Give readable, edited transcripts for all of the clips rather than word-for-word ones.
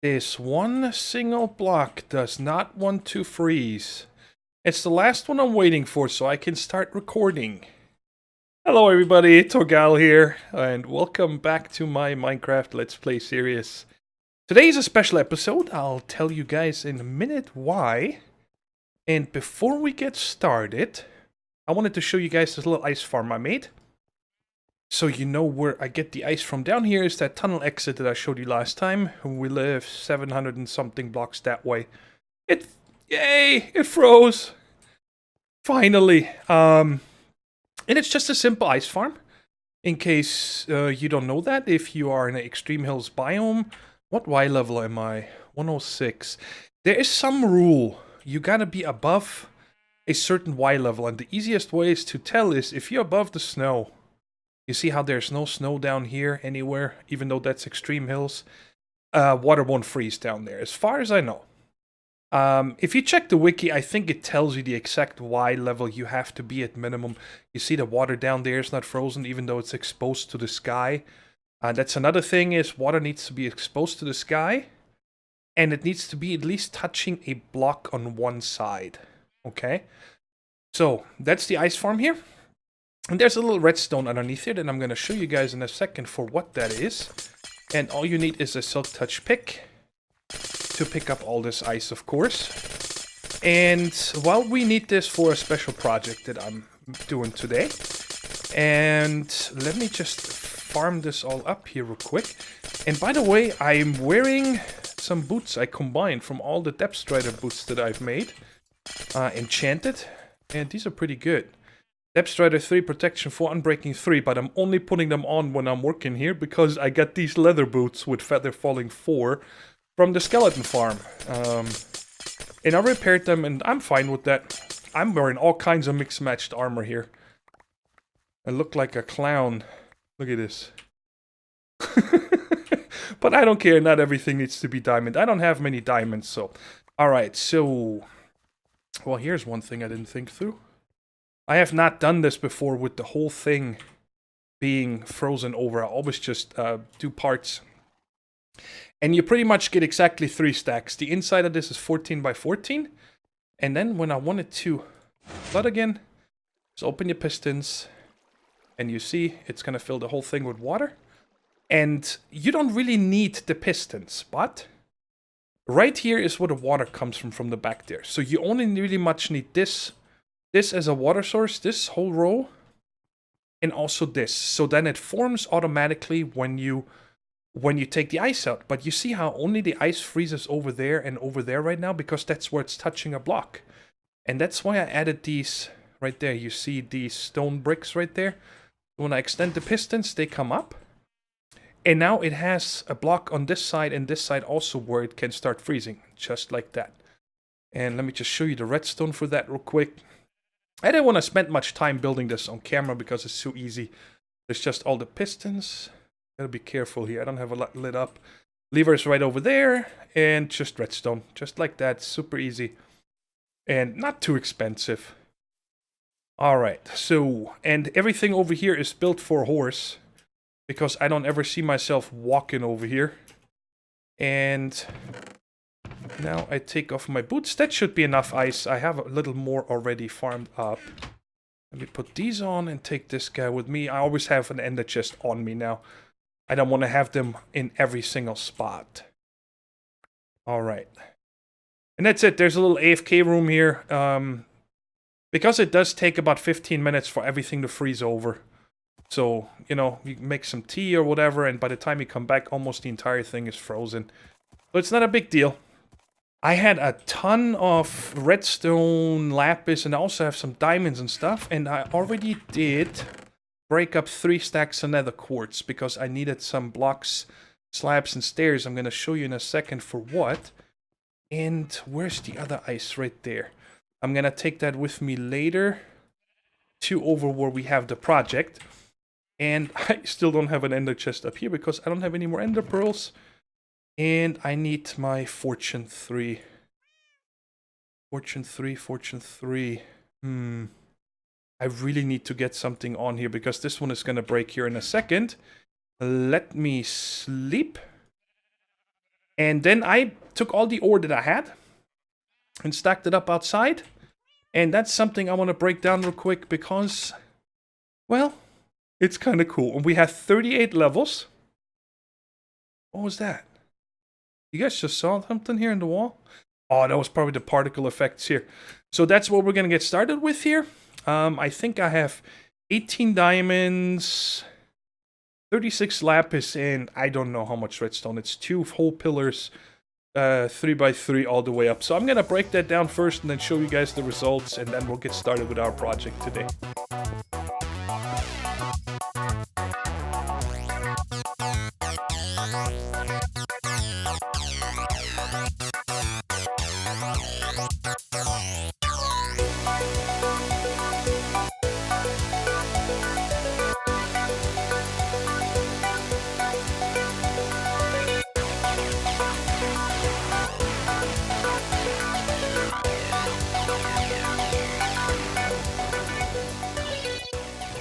This one single block does not want to freeze. It's the last one I'm waiting for so I can start recording. Hello everybody, Thorgal here, and welcome back to my Minecraft Let's Play series. Today is a special episode. I'll tell you guys in a minute why. And before we get started, I wanted to show you guys this little ice farm I made. So you know where I get the ice from. Down here is that tunnel exit that I showed you last time. We live 700 and something blocks that way. Yay! It froze! Finally! And it's just a simple ice farm. In case you don't know that, if you are in an extreme hills biome. What Y level am I? 106. There is some rule. You gotta be above a certain Y level. And the easiest way is to tell is if you're above the snow. You see how there's no snow down here anywhere, even though that's extreme hills? Water won't freeze down there, as far as I know. If you check the wiki, I think it tells you the exact Y level you have to be at minimum. You see the water down there is not frozen, even though it's exposed to the sky. That's another thing, is water needs to be exposed to the sky. And it needs to be at least touching a block on one side. Okay? So, that's the ice farm here. And there's a little redstone underneath it, and I'm going to show you guys in a second for what that is. And all you need is a silk touch pick to pick up all this ice, of course. And, well, we need this for a special project that I'm doing today. And let me just farm this all up here real quick. And by the way, I'm wearing some boots I combined from all the depth strider boots that I've made. Enchanted. And these are pretty good. Depth Strider 3, Protection 4, Unbreaking 3, but I'm only putting them on when I'm working here because I got these leather boots with Feather Falling 4 from the skeleton farm. And I repaired them and I'm fine with that. I'm wearing all kinds of mixed-matched armor here. I look like a clown. Look at this. But I don't care, not everything needs to be diamond. I don't have many diamonds, so... Alright, so... Well, here's one thing I didn't think through. I have not done this before with the whole thing being frozen over. I always just do parts. And you pretty much get exactly 3 stacks. The inside of this is 14 by 14. And then when I want it to flood again, just open your pistons. And you see it's going to fill the whole thing with water. And you don't really need the pistons, but right here is where the water comes from the back there. So you only really much need this as a water source, this whole row, and also this. So then it forms automatically when you take the ice out. But you see how only the ice freezes over there and over there right now, because that's where it's touching a block. And that's why I added these right there. You see these stone bricks right there. When I extend the pistons, they come up. And now it has a block on this side and this side also where it can start freezing, just like that. And let me just show you the redstone for that real quick. I didn't want to spend much time building this on camera because it's so easy. There's just all the pistons. Gotta be careful here. I don't have a lot lit up. Levers right over there. And just redstone. Just like that. Super easy. And not too expensive. Alright. So, and everything over here is built for a horse. Because I don't ever see myself walking over here. And... now I take off my boots. That should be enough ice. I have a little more already farmed up. Let me put these on and take this guy with me. I always have an ender chest on me now. I don't want to have them in every single spot. Alright. And that's it. There's a little AFK room here. Because it does take about 15 minutes for everything to freeze over. So, you know, you make some tea or whatever, and by the time you come back, almost the entire thing is frozen. So it's not a big deal. I had a ton of redstone, lapis, and I also have some diamonds and stuff. And I already did break up 3 stacks of nether quartz because I needed some blocks, slabs, and stairs. I'm going to show you in a second for what. And where's the other ice right there? I'm going to take that with me later to over where we have the project. And I still don't have an ender chest up here because I don't have any more ender pearls. And I need my Fortune 3. Fortune 3. I really need to get something on here because this one is going to break here in a second. Let me sleep. And then I took all the ore that I had and stacked it up outside. And that's something I want to break down real quick because, well, it's kind of cool. And we have 38 levels. What was that? You guys just saw something here in the wall? Oh, that was probably the particle effects here. So that's what we're going to get started with here. I think I have 18 diamonds, 36 lapis, and I don't know how much redstone. It's 2 whole pillars, 3x3 all the way up. So I'm going to break that down first and then show you guys the results, and then we'll get started with our project today.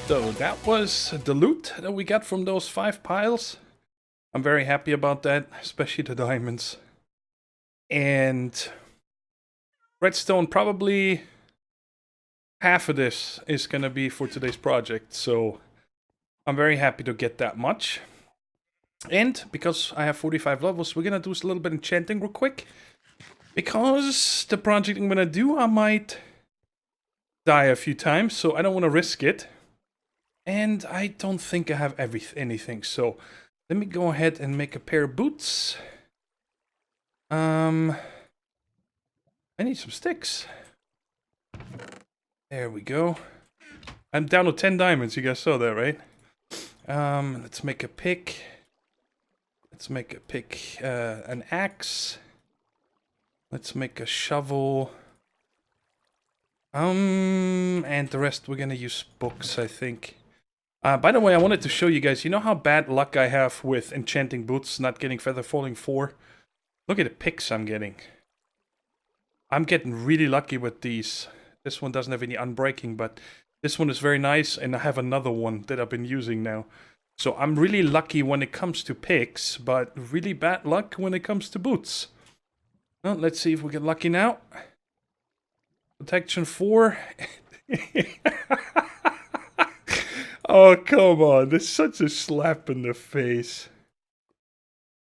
So that was the loot that we got from those 5 piles. I'm very happy about that, especially the diamonds. And redstone, probably half of this is going to be for today's project. So I'm very happy to get that much. And because I have 45 levels, we're going to do a little bit of enchanting real quick. Because the project I'm going to do, I might die a few times, so I don't want to risk it. And I don't think I have anything, so let me go ahead and make a pair of boots. I need some sticks. There we go. I'm down to 10 diamonds, you guys saw that, right? Let's make a pick. Let's make a pick, an axe. Let's make a shovel. And the rest we're gonna use books, I think. By the way, I wanted to show you guys, you know how bad luck I have with enchanting boots, not getting feather falling 4? Look at the picks I'm getting. I'm getting really lucky with these. This one doesn't have any unbreaking, but this one is very nice, and I have another one that I've been using now. So I'm really lucky when it comes to picks, but really bad luck when it comes to boots. Well, let's see if we get lucky now. Protection 4. Oh, come on. This is such a slap in the face.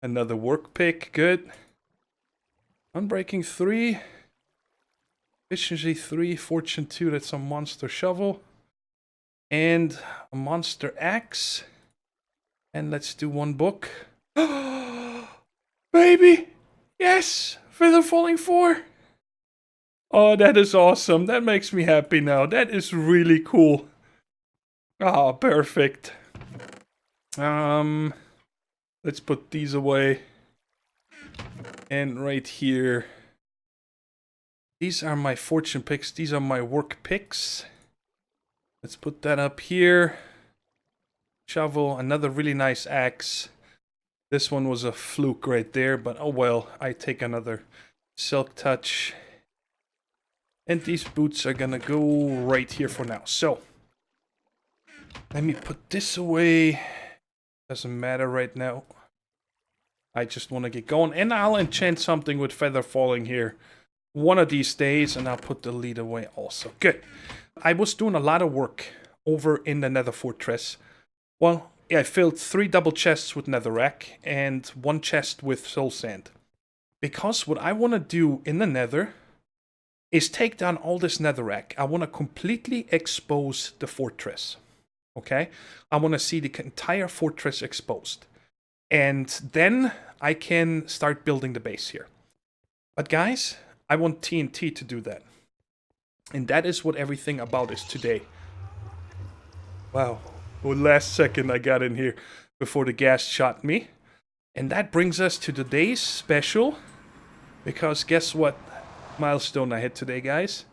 Another work pick. Good. Unbreaking 3. Efficiency 3. Fortune 2. That's a monster shovel. And a monster axe. And let's do 1 book. Baby! Yes! Feather falling 4. Oh, that is awesome. That makes me happy now. That is really cool. Ah, perfect. Let's put these away. And right here. These are my fortune picks. These are my work picks. Let's put that up here. Shovel, another really nice axe. This one was a fluke right there, but oh well. I take another silk touch. And these boots are gonna go right here for now. So, let me put this away. Doesn't matter right now. I just want to get going. And I'll enchant something with feather falling here one of these days. And I'll put the lead away also. Good. I was doing a lot of work over in the Nether Fortress. Well, yeah, I filled 3 double chests with netherrack and 1 chest with soul sand. Because what I want to do in the nether is take down all this netherrack. I want to completely expose the fortress. Okay? I want to see the entire fortress exposed. And then I can start building the base here. But guys, I want TNT to do that. And that is what everything about is today. Wow. Well, last second I got in here before the gas shot me. And that brings us to today's special. Because guess what milestone I hit today, guys?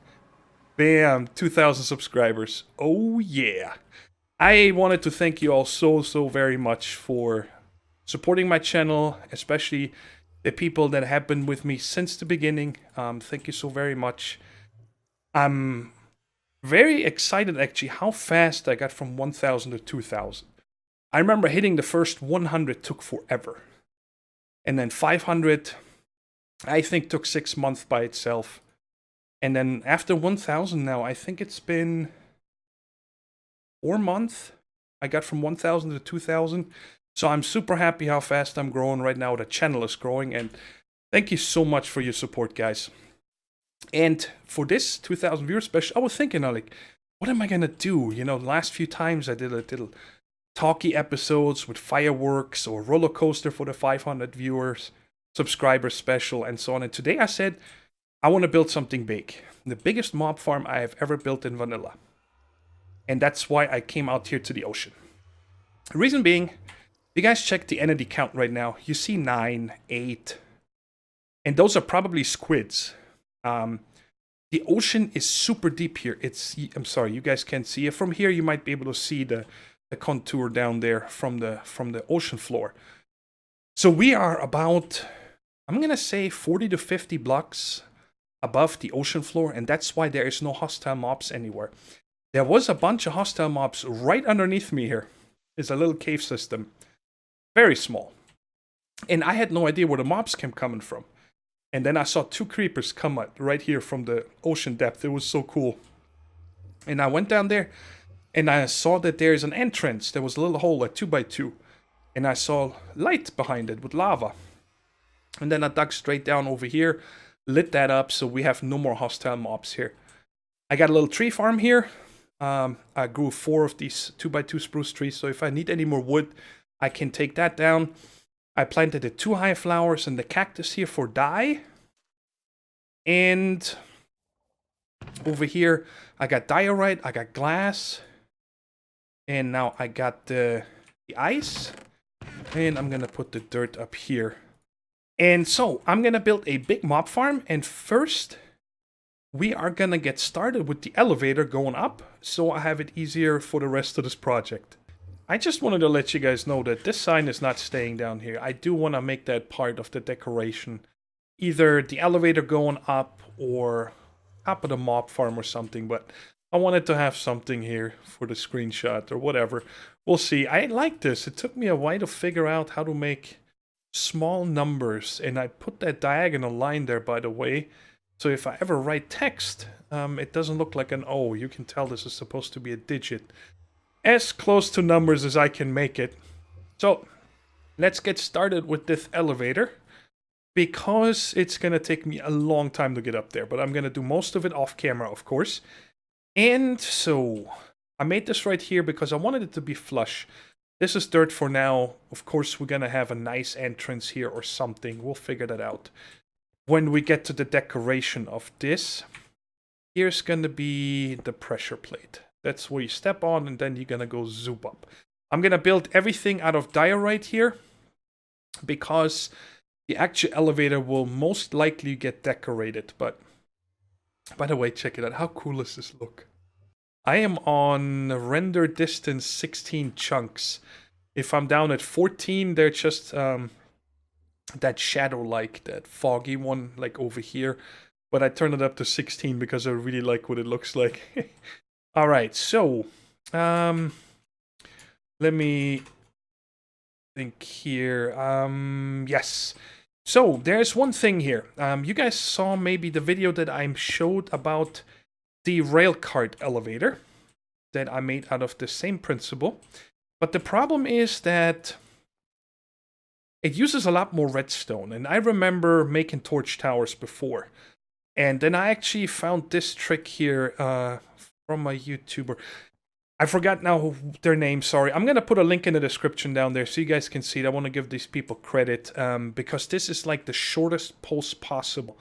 Bam! 2,000 subscribers. Oh yeah! I wanted to thank you all so very much for supporting my channel, especially the people that have been with me since the beginning. Thank you so very much. I'm very excited actually how fast I got from 1,000 to 2,000. I remember hitting the first 100 took forever. And then 500, I think, took 6 months by itself. And then after 1,000 now, I think it's been 4 months. I got from 1,000 to 2,000. So I'm super happy how fast I'm growing right now. The channel is growing. And thank you so much for your support, guys. And for this 2,000 viewer special, I was thinking, like, what am I going to do? You know, the last few times I did a little talky episodes with fireworks or roller coaster for the 500 viewers, subscriber special, and so on. And today I said, I want to build something big. The biggest mob farm I have ever built in vanilla. And that's why I came out here to the ocean. The reason being, you guys check the entity count right now. You see 9, 8. And those are probably squids. The ocean is super deep here. I'm sorry, you guys can't see it. From here, you might be able to see the contour down there from the ocean floor. So we are about, I'm going to say 40 to 50 blocks above the ocean floor. And that's why there is no hostile mobs anywhere. There was a bunch of hostile mobs right underneath me here. It's a little cave system. Very small. And I had no idea where the mobs came coming from. And then I saw 2 creepers come out right here from the ocean depth. It was so cool. And I went down there and I saw that there's an entrance. There was a little hole, like 2x2. And I saw light behind it with lava. And then I dug straight down over here, lit that up so we have no more hostile mobs here. I got a little tree farm here. I grew 4 of these 2x2 spruce trees. So if I need any more wood, I can take that down. I planted the 2 high flowers and the cactus here for dye. And over here, I got diorite, I got glass. And now I got the ice. And I'm going to put the dirt up here. And so, I'm going to build a big mob farm. And first, we are going to get started with the elevator going up. So I have it easier for the rest of this project. I just wanted to let you guys know that this sign is not staying down here. I do want to make that part of the decoration. Either the elevator going up or top of the mob farm or something. But I wanted to have something here for the screenshot or whatever. We'll see. I like this. It took me a while to figure out how to make small numbers. And I put that diagonal line there, by the way. So if I ever write text, it doesn't look like an O. You can tell this is supposed to be a digit. As close to numbers as I can make it. So, let's get started with this elevator. Because it's going to take me a long time to get up there. But I'm going to do most of it off camera, of course. And so, I made this right here because I wanted it to be flush. This is dirt for now. Of course, we're going to have a nice entrance here or something. We'll figure that out. When we get to the decoration of this, here's going to be the pressure plate. That's where you step on and then you're going to go zoop up. I'm going to build everything out of diorite here because the actual elevator will most likely get decorated. But by the way, check it out. How cool does this look? I am on render distance 16 chunks. If I'm down at 14, they're just that shadow-like, that foggy one like over here. But I turned it up to 16 because I really like what it looks like. Alright, so, let me think here. Yes. So, there's one thing here. You guys saw maybe the video that I showed about the railcart elevator that I made out of the same principle. But the problem is that it uses a lot more redstone. And I remember making torch towers before. And then I actually found this trick here, from a YouTuber. I forgot now their name, sorry. I'm going to put a link in the description down there so you guys can see it. I want to give these people credit because this is like the shortest post possible.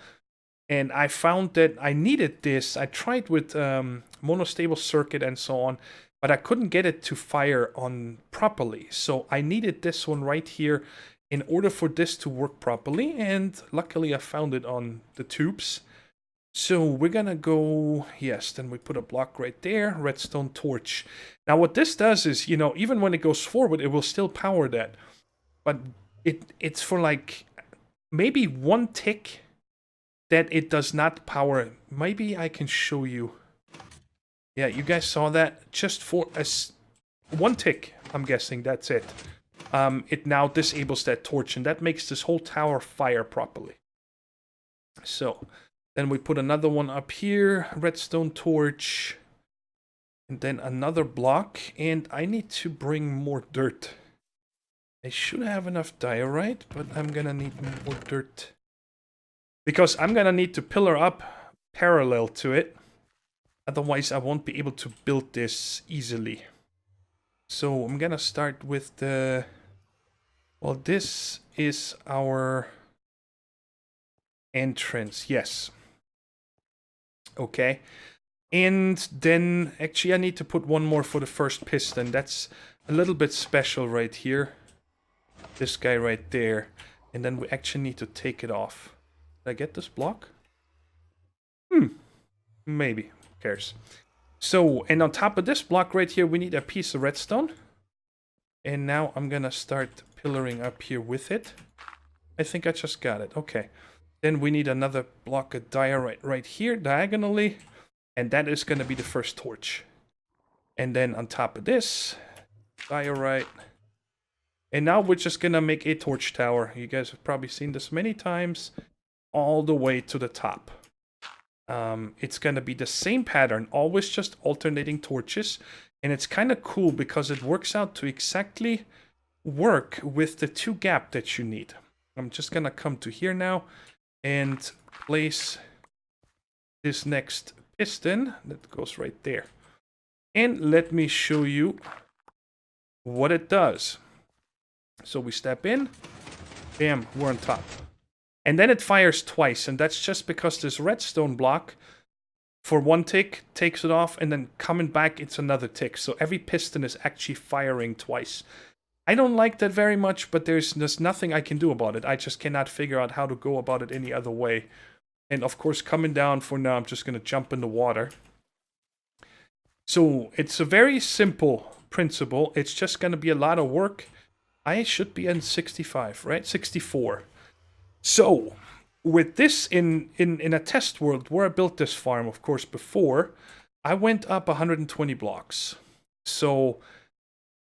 And I found that I needed this. I tried with monostable circuit and so on, but I couldn't get it to fire on properly. So I needed this one right here in order for this to work properly. And luckily I found it on the tubes. So we're gonna go, yes, then we put a block right there, redstone torch. Now what this does is, you know, even when it goes forward, it will still power that. But it's for like, maybe 1 tick that it does not power. Maybe I can show you. Yeah, you guys saw that? Just for 1 tick, I'm guessing, that's it. it now disables that torch, and that makes this whole tower fire properly. So, then we put another one up here, redstone torch, and then another block, and I need to bring more dirt. I should have enough diorite, but I'm gonna need more dirt. Because I'm gonna need to pillar up parallel to it. Otherwise, I won't be able to build this easily. So I'm gonna start with the... Well, this is our entrance, yes. Okay. And then, actually, I need to put one more for the first piston. That's a little bit special right here. This guy right there. And then we actually need to take it off. Did I get this block? Maybe. Who cares? So, and on top of this block right here, we need a piece of redstone. And now I'm gonna start pillaring up here with it. I think I just got it. Okay. Then we need another block of diorite right here, diagonally. And that is gonna be the first torch. And then on top of this, diorite. And now we're just gonna make a torch tower. You guys have probably seen this many times. All the way to the top. It's gonna be the same pattern, always just alternating torches. And it's kind of cool because it works out to exactly work with the 2 gap that you need. I'm just gonna come to here now and place this next piston that goes right there. And let me show you what it does. So we step in, bam, we're on top. And then it fires twice, and that's just because this redstone block, for 1 tick, takes it off, and then coming back, it's another tick. So every piston is actually firing twice. I don't like that very much, but there's nothing I can do about it. I just cannot figure out how to go about it any other way. And of course, coming down for now, I'm just going to jump in the water. So it's a very simple principle. It's just going to be a lot of work. I should be in 65, right? 64. So, with this in a test world where I built this farm, of course, before, I went up 120 blocks. So,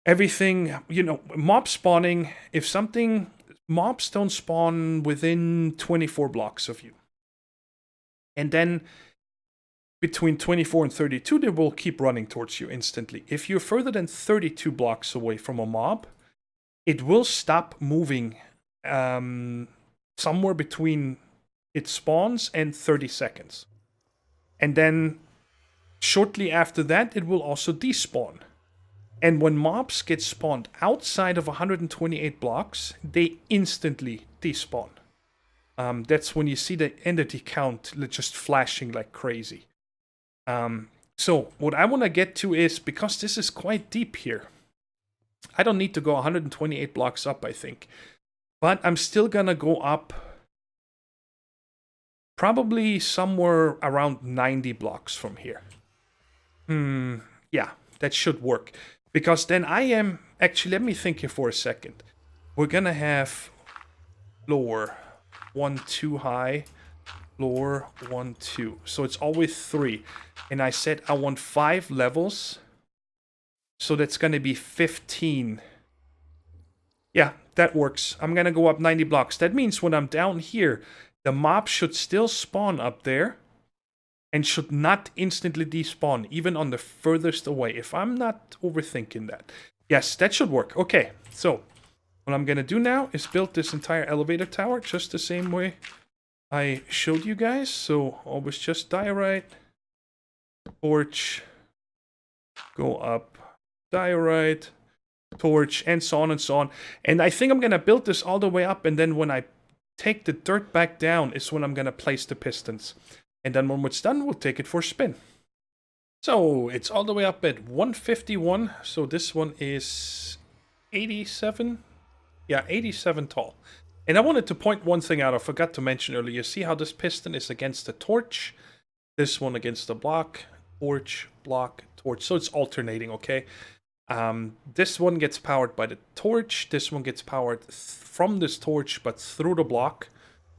everything, you know, mob spawning, if something, mobs don't spawn within 24 blocks of you. And then, between 24 and 32, they will keep running towards you instantly. If you're further than 32 blocks away from a mob, it will stop moving somewhere between it spawns and 30 seconds. And then shortly after that, it will also despawn. And when mobs get spawned outside of 128 blocks, they instantly despawn. That's when you see the entity count just flashing like crazy. So what I want to get to is, because this is quite deep here, I don't need to go 128 blocks up, I think. But I'm still gonna go up probably somewhere around 90 blocks from here. Yeah, that should work. Because then I am... Actually, let me think here for a second. We're gonna have floor 1, 2 high, floor 1, 2. So it's always 3. And I said I want 5 levels. So that's gonna be 15. Yeah, that works. I'm gonna go up 90 blocks. That means when I'm down here, the mob should still spawn up there and should not instantly despawn, even on the furthest away, if I'm not overthinking that. Yes, that should work. Okay, so what I'm gonna do now is build this entire elevator tower just the same way I showed you guys. So always just diorite, torch, go up, diorite, torch, and so on and so on. And I think I'm gonna build this all the way up, and then when I take the dirt back down is when I'm gonna place the pistons. And then when it's done, we'll take it for a spin. So it's all the way up at 151. So this one is 87. Yeah, 87 tall. And I wanted to point one thing out I forgot to mention earlier. You see how this piston is against the torch? This one against the block, torch, block, torch. So it's alternating, okay? This one gets powered by the torch. This one gets powered from this torch, but through the block.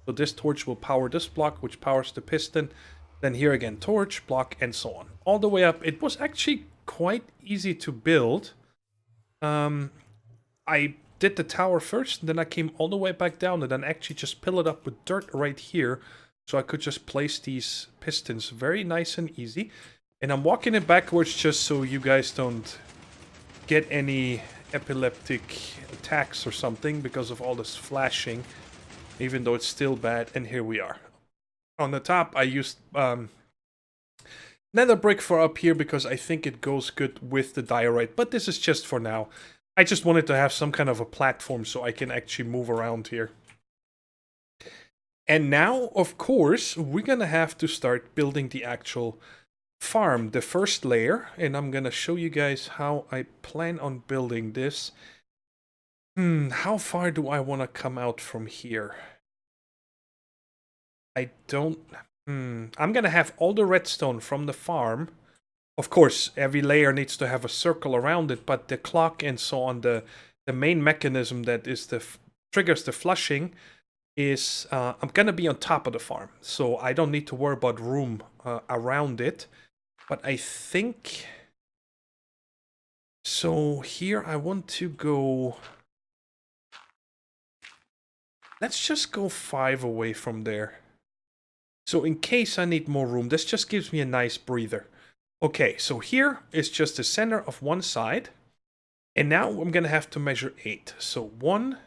So this torch will power this block, which powers the piston. Then here again, torch, block, and so on. All the way up. It was actually quite easy to build. I did the tower first, and then I came all the way back down, and then actually just fill it up with dirt right here, so I could just place these pistons very nice and easy. And I'm walking it backwards just so you guys don't get any epileptic attacks or something because of all this flashing, even though it's still bad. And here we are. On the top, I used nether brick for up here because I think it goes good with the diorite, but this is just for now. I just wanted to have some kind of a platform so I can actually move around here. And now, of course, we're gonna have to start building the actual farm, the first layer, and I'm gonna show you guys how I plan on building this. How far do I want to come out from here? I don't... I'm gonna have all the redstone from the farm. Of course, every layer needs to have a circle around it, but the clock and so on, the main mechanism that is triggers the flushing is I'm gonna be on top of the farm, so I don't need to worry about room around it. But I think so. Here I want to go. Let's just go 5 away from there. So in case I need more room, this just gives me a nice breather. Okay, so here is just the center of one side. And now I'm going to have to measure 8. So 1,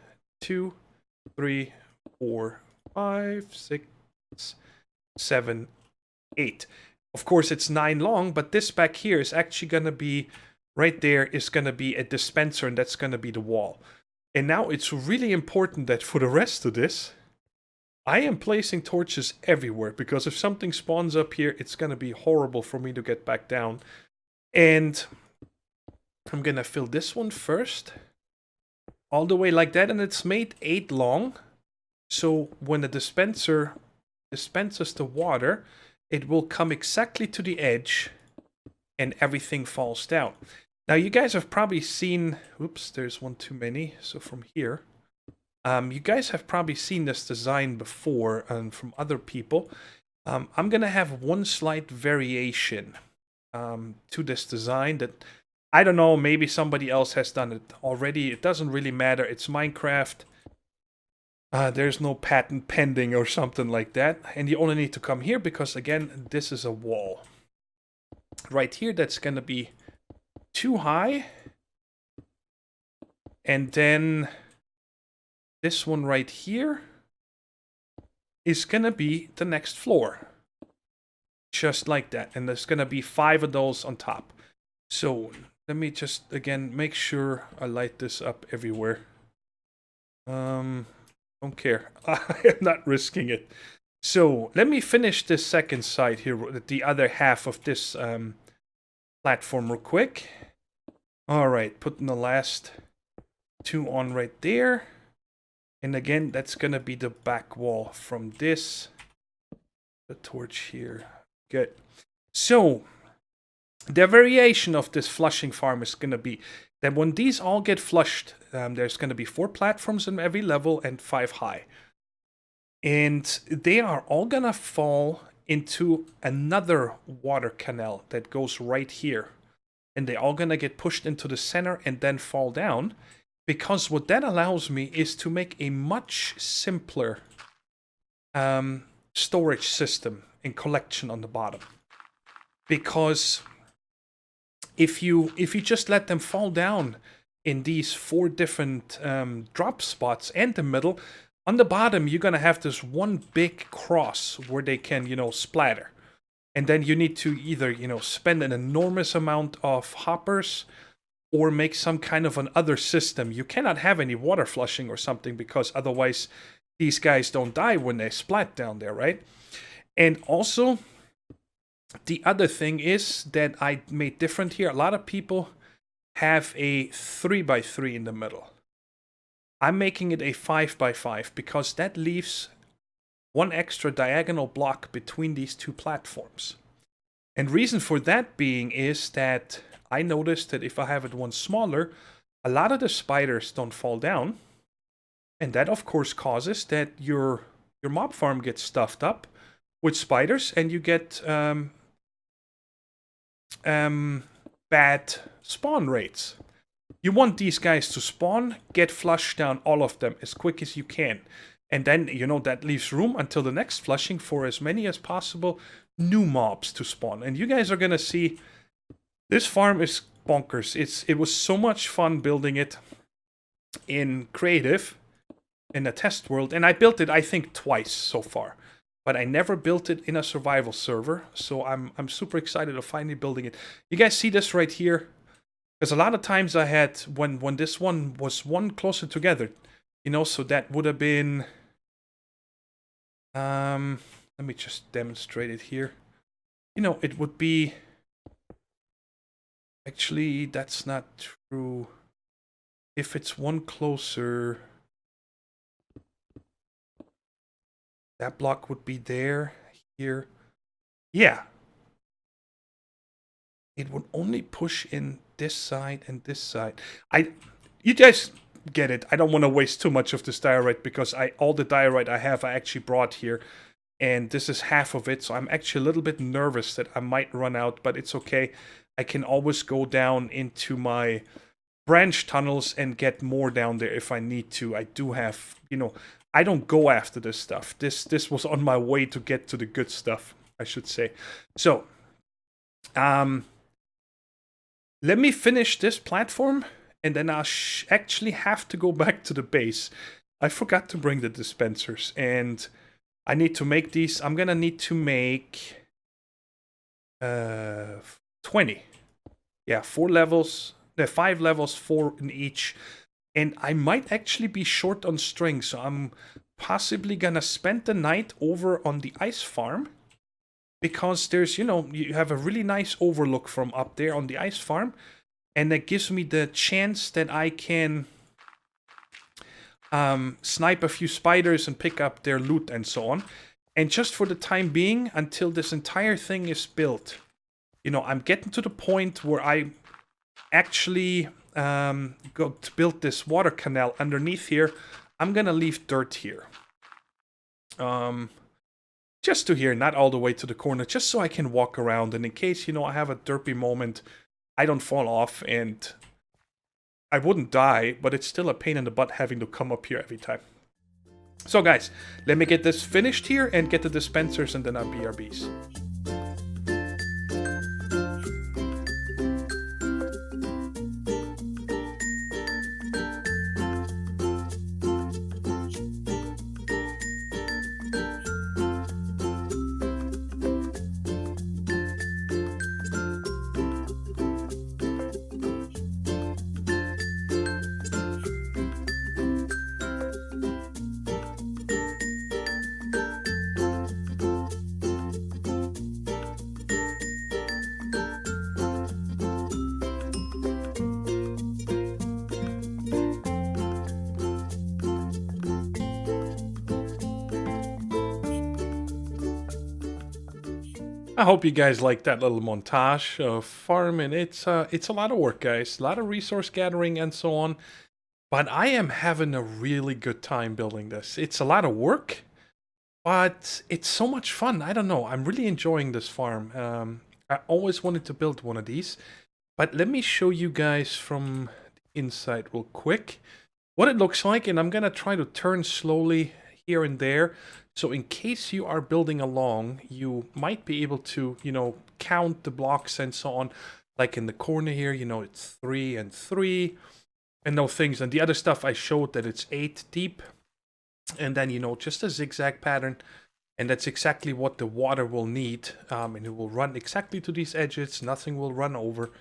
2, 3, 4, 5, 6, 7, 8. Of course, it's 9 long, but this back here is actually going to be, right there is going to be a dispenser, and that's going to be the wall. And now it's really important that for the rest of this, I am placing torches everywhere, because if something spawns up here, it's going to be horrible for me to get back down. And I'm going to fill this one first, all the way like that, and it's made 8 long. So when the dispenser dispenses the water, it will come exactly to the edge, and everything falls down. Now, you guys have probably seen... Oops, there's one too many. So from here... you guys have probably seen this design before and from other people. I'm going to have one slight variation to this design that... I don't know, maybe somebody else has done it already. It doesn't really matter. It's Minecraft. There's no patent pending or something like that. And you only need to come here because, again, this is a wall. Right here, that's going to be too high. And then this one right here is going to be the next floor. Just like that. And there's going to be 5 of those on top. So let me just, again, make sure I light this up everywhere. Don't care. I am not risking it. So let me finish this second side here, the other half of this platform real quick. All right, putting the last 2 on right there. And again, that's going to be the back wall from this. The torch here. Good. So the variation of this flushing farm is going to be that when these all get flushed, there's going to be 4 platforms in every level and 5 high. And they are all going to fall into another water canal that goes right here. And they're all going to get pushed into the center and then fall down. Because what that allows me is to make a much simpler storage system and collection on the bottom. Because if you just let them fall down in these 4 different drop spots and the middle, on the bottom you're going to have this one big cross where they can, splatter. And then you need to either, spend an enormous amount of hoppers or make some kind of an other system. You cannot have any water flushing or something because otherwise these guys don't die when they splat down there, right? And also, the other thing is that I made different here. A lot of people have a 3x3 in the middle. I'm making it a 5x5 because that leaves one extra diagonal block between these 2 platforms. And reason for that being is that I noticed that if I have it one smaller, a lot of the spiders don't fall down. And that, of course, causes that your mob farm gets stuffed up with spiders and you get bad spawn rates. You want these guys to spawn, get flushed down all of them as quick as you can. And then, you know, that leaves room until the next flushing for as many as possible new mobs to spawn. And you guys are gonna see, this farm is bonkers. It was so much fun building it in creative, in a test world. And I built it, I think, twice so far. But I never built it in a survival server. So I'm super excited of finally building it. You guys see this right here? Because a lot of times I had, when this one was one closer together, you know, so that would have been, let me just demonstrate it here. You know, it would be, actually, that's not true. If it's one closer, that block would be there, here. Yeah. It would only push in this side and this side. You guys get it. I don't want to waste too much of this diorite because all the diorite I have I actually brought here. And this is half of it, so I'm actually a little bit nervous that I might run out, but it's okay. I can always go down into my branch tunnels and get more down there if I need to. I do have, you know, I don't go after this stuff. This was on my way to get to the good stuff, I should say. So, let me finish this platform, and then I'll actually have to go back to the base. I forgot to bring the dispensers, and I need to make these. I'm gonna need to make 20. Yeah, 4 levels. 5 levels, 4 in each. And I might actually be short on string, so I'm possibly gonna spend the night over on the ice farm. Because there's, you know, you have a really nice overlook from up there on the ice farm. And that gives me the chance that I can snipe a few spiders and pick up their loot and so on. And just for the time being, until this entire thing is built, you know, I'm getting to the point where I actually go to build this water canal underneath here. I'm gonna leave dirt here. Just to here, not all the way to the corner, just so I can walk around. And in case, you know, I have a derpy moment, I don't fall off and I wouldn't die, but it's still a pain in the butt having to come up here every time. So guys, let me get this finished here and get the dispensers and then our BRBs. I hope you guys like that little montage of farming. It's a lot of work, guys. A lot of resource gathering and so on. But I am having a really good time building this. It's a lot of work, but it's so much fun. I don't know. I'm really enjoying this farm. I always wanted to build one of these. But let me show you guys from the inside real quick what it looks like. And I'm going to try to turn slowly here and there. So in case you are building along, you might be able to, you know, count the blocks and so on. Like in the corner here, you know, it's 3 and 3 and those things. And the other stuff I showed that it's 8 deep. And then, you know, just a zigzag pattern. And that's exactly what the water will need. And it will run exactly to these edges. Nothing will run over.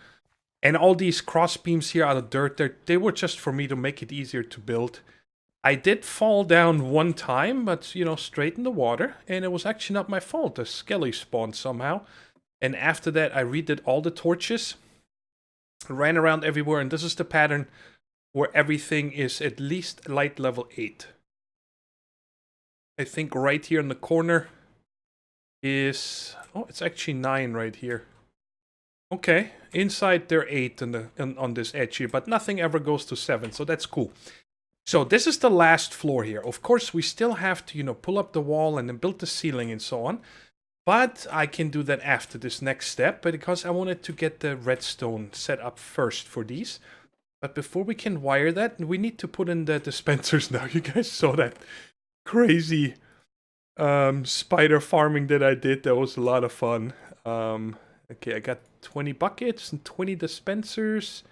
And all these cross beams here out of dirt, they were just for me to make it easier to build. I did fall down one time, but, you know, straight in the water. And it was actually not my fault. The skelly spawned somehow. And after that, I redid all the torches. Ran around everywhere. And this is the pattern where everything is at least light level 8. I think right here in the corner is... Oh, it's actually 9 right here. Okay. Inside, they're 8 on this edge here. But nothing ever goes to 7. So that's cool. So this is the last floor here. Of course, we still have to, you know, pull up the wall and then build the ceiling and so on. But I can do that after this next step, because I wanted to get the redstone set up first for these. But before we can wire that, we need to put in the dispensers now. You guys saw that crazy spider farming that I did. That was a lot of fun. Okay, I got 20 buckets and 20 dispensers.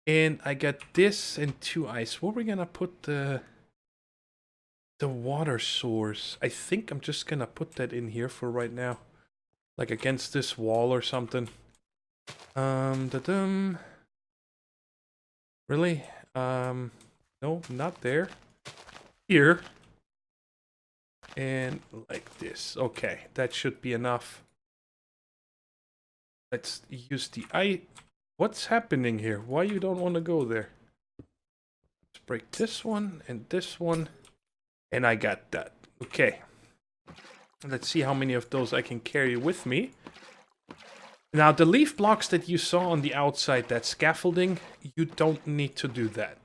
And I got this and 2 ice. Where are we gonna put the water source? I think I'm just gonna put that in here for right now. Like against this wall or something. Really? No, not there. Here. And like this. Okay, that should be enough. Let's use the ice. What's happening here? Why you don't want to go there? Let's break this one and this one. And I got that. Okay. Let's see how many of those I can carry with me. Now, the leaf blocks that you saw on the outside, that scaffolding, you don't need to do that.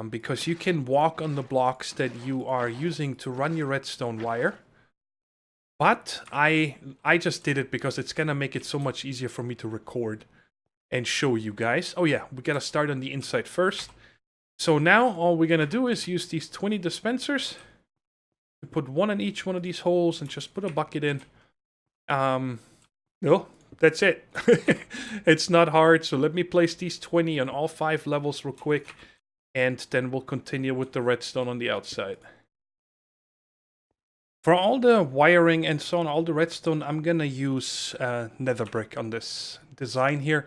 Because you can walk on the blocks that you are using to run your redstone wire. But I just did it because it's going to make it so much easier for me to record and show you guys. Oh yeah, we got to start on the inside first. So now all we're going to do is use these 20 dispensers. We put one in each one of these holes and just put a bucket in. No, that's it. It's not hard. So let me place these 20 on all 5 levels real quick. And then we'll continue with the redstone on the outside. For all the wiring and so on, all the redstone, I'm going to use nether brick on this design here.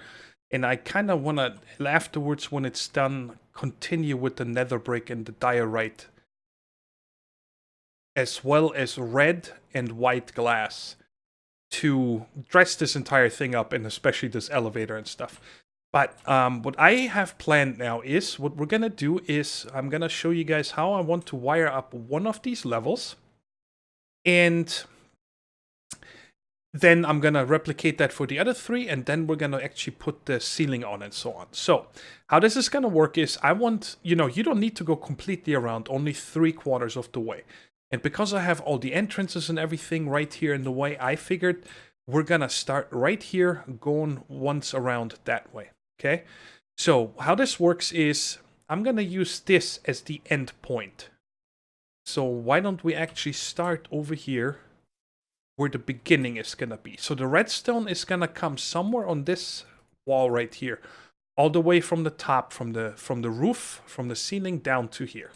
And I kind of want to, afterwards when it's done, continue with the nether brick and the diorite. As well as red and white glass. To dress this entire thing up, and especially this elevator and stuff. But what I have planned now is, what we're going to do is, I'm going to show you guys how I want to wire up one of these levels. And then I'm going to replicate that for the other 3, and then we're going to actually put the ceiling on and so on. So, how this is going to work is, I want, you don't need to go completely around, only 3/4 of the way. And because I have all the entrances and everything right here in the way, I figured we're going to start right here, going once around that way. Okay? So, how this works is, I'm going to use this as the end point. So, why don't we actually start over here where the beginning is going to be. So, the redstone is going to come somewhere on this wall right here. All the way from the top, from the roof, from the ceiling down to here.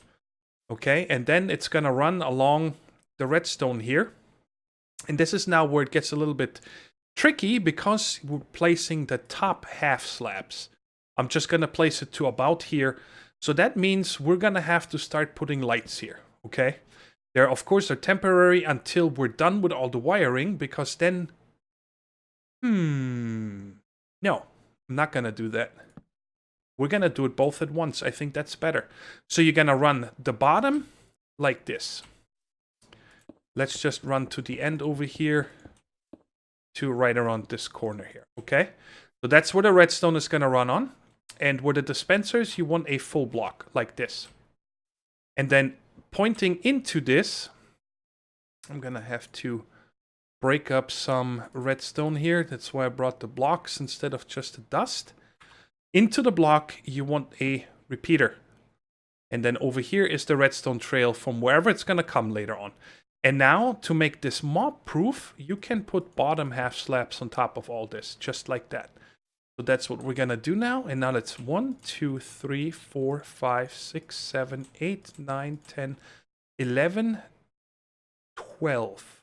Okay, and then it's going to run along the redstone here. And this is now where it gets a little bit tricky because we're placing the top half slabs. I'm just going to place it to about here. So that means we're going to have to start putting lights here, okay? They're, of course, are temporary until we're done with all the wiring, because then... No, I'm not going to do that. We're going to do it both at once. I think that's better. So you're going to run the bottom like this. Let's just run to the end over here to right around this corner here, okay? So that's where the redstone is going to run on. And where the dispensers, you want a full block like this. And then pointing into this, I'm going to have to break up some redstone here. That's why I brought the blocks instead of just the dust. Into the block, you want a repeater. And then over here is the redstone trail from wherever it's going to come later on. And now, to make this mob-proof, you can put bottom half slabs on top of all this, just like that. So that's what we're going to do now. And now let's 1, 2, 3, 4, 5, 6, 7, 8, 9, 10, 11, 12.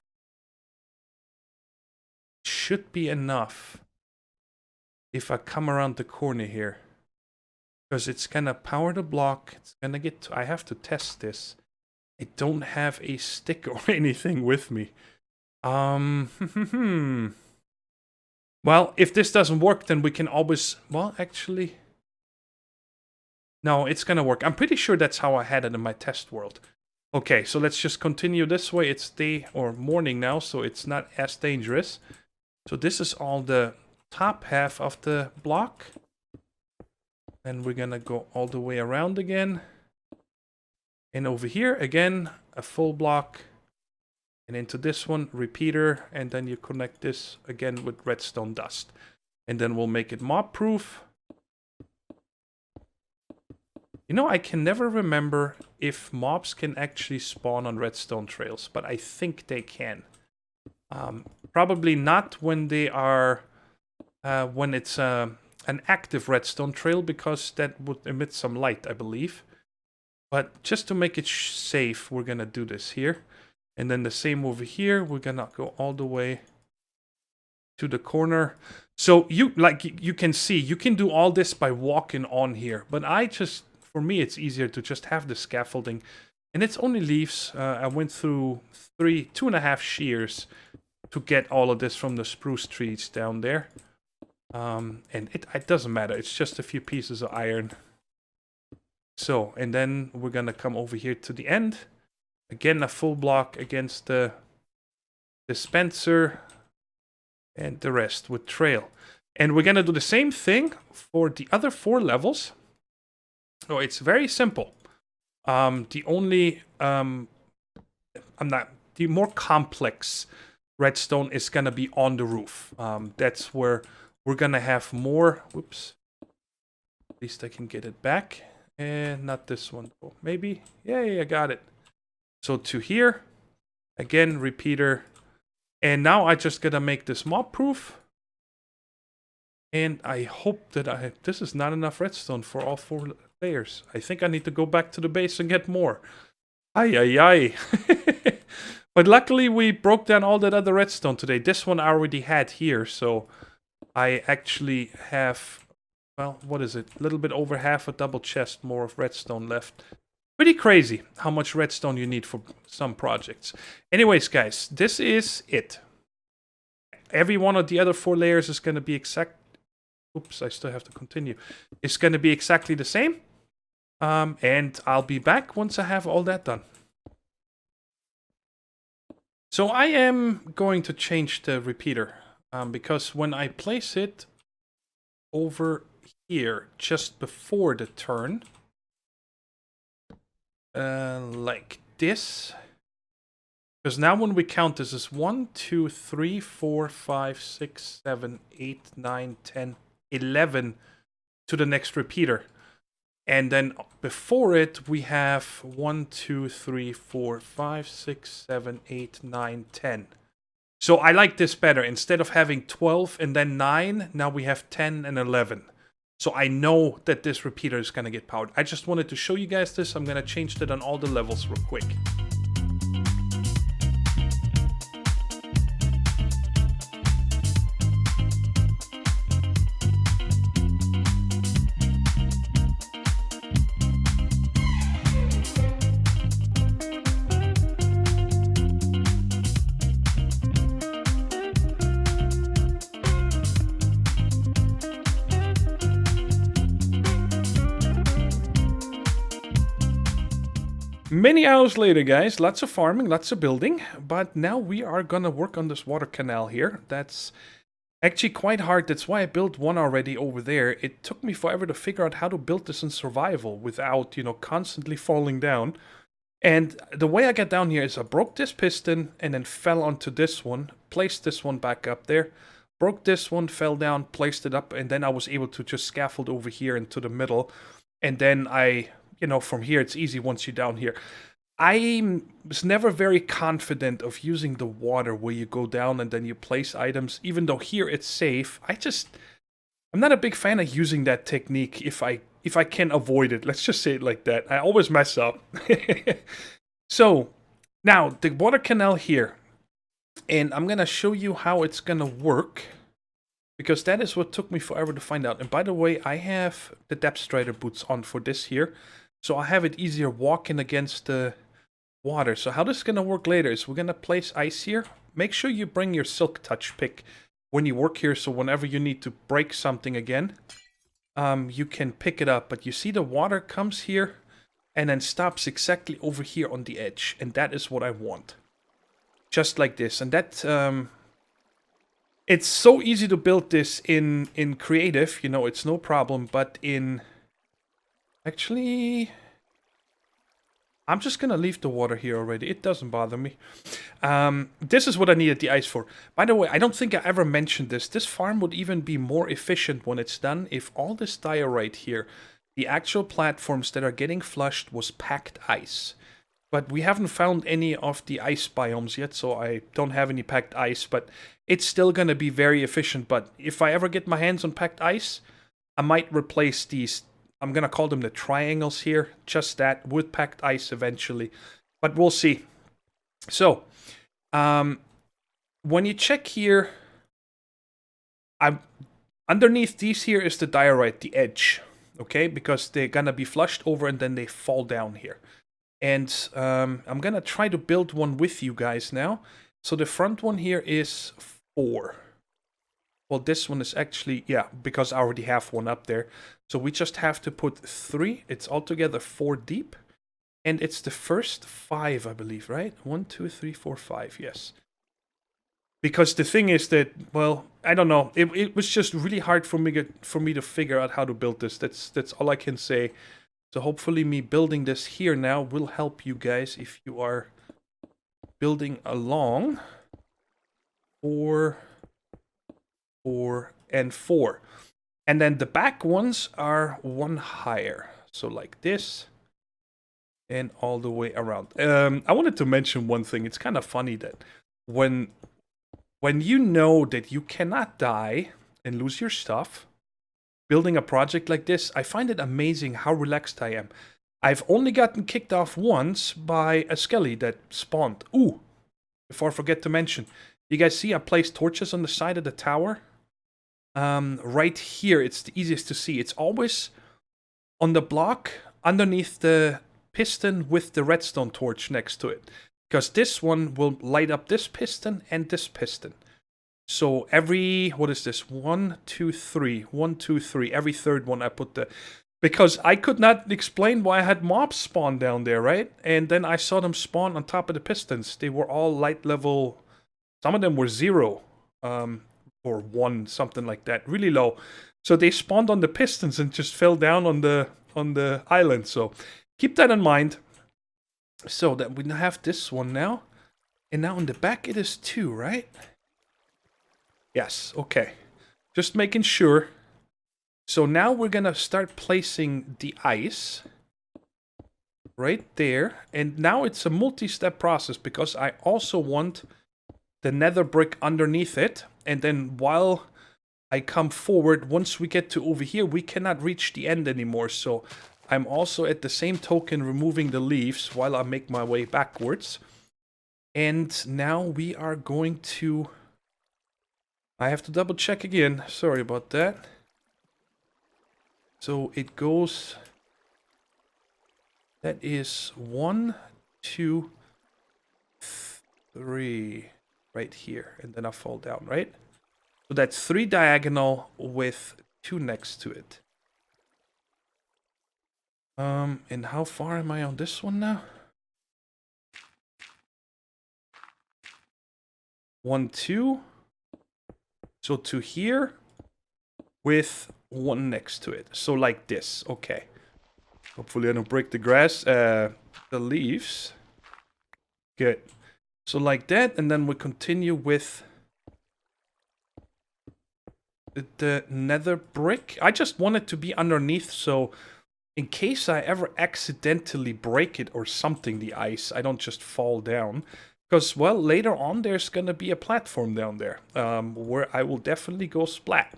Should be enough. If I come around the corner here, because it's gonna power the block, it's gonna get I have to test this. I don't have a stick or anything with me. Well, if this doesn't work, then we can always, well, actually, no, it's gonna work. I'm pretty sure that's how I had it in my test world. Okay, so let's just continue this way. It's day or morning now, so it's not as dangerous. So this is all the top half of the block. Then we're gonna go all the way around again. And over here, again, a full block. And into this one, repeater. And then you connect this again with redstone dust. And then we'll make it mob-proof. You know, I can never remember if mobs can actually spawn on redstone trails, but I think they can. Probably not when they are, when it's an active redstone trail, because that would emit some light, I believe. But just to make it safe, we're gonna do this here. And then the same over here, we're gonna go all the way to the corner. So you can see, you can do all this by walking on here. But for me, it's easier to just have the scaffolding. And it's only leaves. I went through 2.5 shears to get all of this from the spruce trees down there. And it doesn't matter. It's just a few pieces of iron. So, and then we're gonna come over here to the end. Again, a full block against the dispenser. And the rest with trail. And we're gonna do the same thing for the other 4 levels. So it's very simple. The more complex redstone is gonna be on the roof. That's where we're gonna have more. Whoops. At least I can get it back. And not this one. Oh, maybe. Yay, I got it. So to here. Again, repeater. And now I just gotta make this mob proof. And I hope that this is not enough redstone for all 4 layers. I think I need to go back to the base and get more. Ay, ay, ay. But luckily we broke down all that other redstone today. This one I already had here, so I actually have, well, what is it? A little bit over half a double chest more of redstone left. Pretty crazy how much redstone you need for some projects. Anyways, guys, this is it. Every one of the other 4 layers is going to be exact. Oops, I still have to continue. It's going to be exactly the same. And I'll be back once I have all that done. So I am going to change the repeater. Because when I place it over here, just before the turn, like this, because now when we count, this is 1, 2, 3, 4, 5, 6, 7, 8, 9, 10, 11 to the next repeater. And then before it, we have 1, 2, 3, 4, 5, 6, 7, 8, 9, 10. So I like this better. Instead of having 12 and then 9, now we have 10 and 11. So I know that this repeater is going to get powered. I just wanted to show you guys this. I'm going to change that on all the levels real quick. Many hours later, guys, lots of farming, lots of building, but now we are gonna work on this water canal here. That's actually quite hard. That's why I built one already over there. It took me forever to figure out how to build this in survival without, you know, constantly falling down. And the way I got down here is I broke this piston and then fell onto this one, placed this one back up there, broke this one, fell down, placed it up, and then I was able to just scaffold over here into the middle. And then you know, from here, it's easy once you're down here. I was never very confident of using the water where you go down and then you place items. Even though here it's safe, I'm not a big fan of using that technique if I can avoid it. Let's just say it like that. I always mess up. So, now, the water canal here. And I'm going to show you how it's going to work. Because that is what took me forever to find out. And by the way, I have the depth strider boots on for this here. So I have it easier walking against the water. So how this is going to work later is we're going to place ice here. Make sure you bring your silk touch pick when you work here. So whenever you need to break something again, you can pick it up. But you see the water comes here and then stops exactly over here on the edge. And that is what I want. Just like this. And that, it's so easy to build this in creative. You know, it's no problem. But in... Actually, I'm just going to leave the water here already. It doesn't bother me. This is what I needed the ice for. By the way, I don't think I ever mentioned this. This farm would even be more efficient when it's done if all this diorite here The actual platforms that are getting flushed was packed ice. But we haven't found any of the ice biomes yet, so I don't have any packed ice, but it's still gonna be very efficient. But if I ever get my hands on packed ice, I might replace these, I'm gonna call them the triangles here, just that, with packed ice eventually. But we'll see. So, when you check here, underneath these here is the diorite, the edge, okay? Because they're gonna be flushed over and then they fall down here. And I'm gonna try to build one with you guys now. So the front one here is 4. Well, this one is actually, yeah, because I already have one up there. So we just have to put 3. It's altogether 4 deep. And it's the first 5, I believe, right? 1, 2, 3, 4, 5, yes. Because the thing is that, well, I don't know. It was just really hard for me to figure out how to build this. That's all I can say. So hopefully me building this here now will help you guys if you are building along. 4, 4, and 4. And then the back ones are 1 higher. So like this. And all the way around. I wanted to mention one thing. It's kind of funny that when you know that you cannot die and lose your stuff, building a project like this, I find it amazing how relaxed I am. I've only gotten kicked off once by a skelly that spawned. Ooh, before I forget to mention, you guys see I placed torches on the side of the tower? Right here, it's the easiest to see. It's always on the block underneath the piston with the redstone torch next to it. Because this one will light up this piston and this piston. So every, what is this? 1, 2, 3. 1, 2, 3. Every third one I put the... Because I could not explain why I had mobs spawn down there, right? And then I saw them spawn on top of the pistons. They were all light level... Some of them were 0. Or 1, something like that. Really low. So they spawned on the pistons and just fell down on the island. So keep that in mind. So that we have this one now. And now in the back it is 2, right? Yes, okay. Just making sure. So now we're gonna start placing the ice right there. And now it's a multi-step process because I also want the nether brick underneath it. And then while I come forward, once we get to over here, we cannot reach the end anymore. So I'm also at the same token removing the leaves while I make my way backwards. And now we are going to... I have to double check again. Sorry about that. So it goes... That is 1, 2, 3 right here. And then I fall down, right? So that's 3 diagonal with 2 next to it. And how far am I on this one now? 1, 2. So to here with 1 next to it. So like this. Okay. Hopefully I don't break the grass. The leaves. Good. So like that. And then we continue with the nether brick. I just want it to be underneath. So in case I ever accidentally break it or something, the ice, I don't just fall down. Because, well, later on there's going to be a platform down there where I will definitely go splat.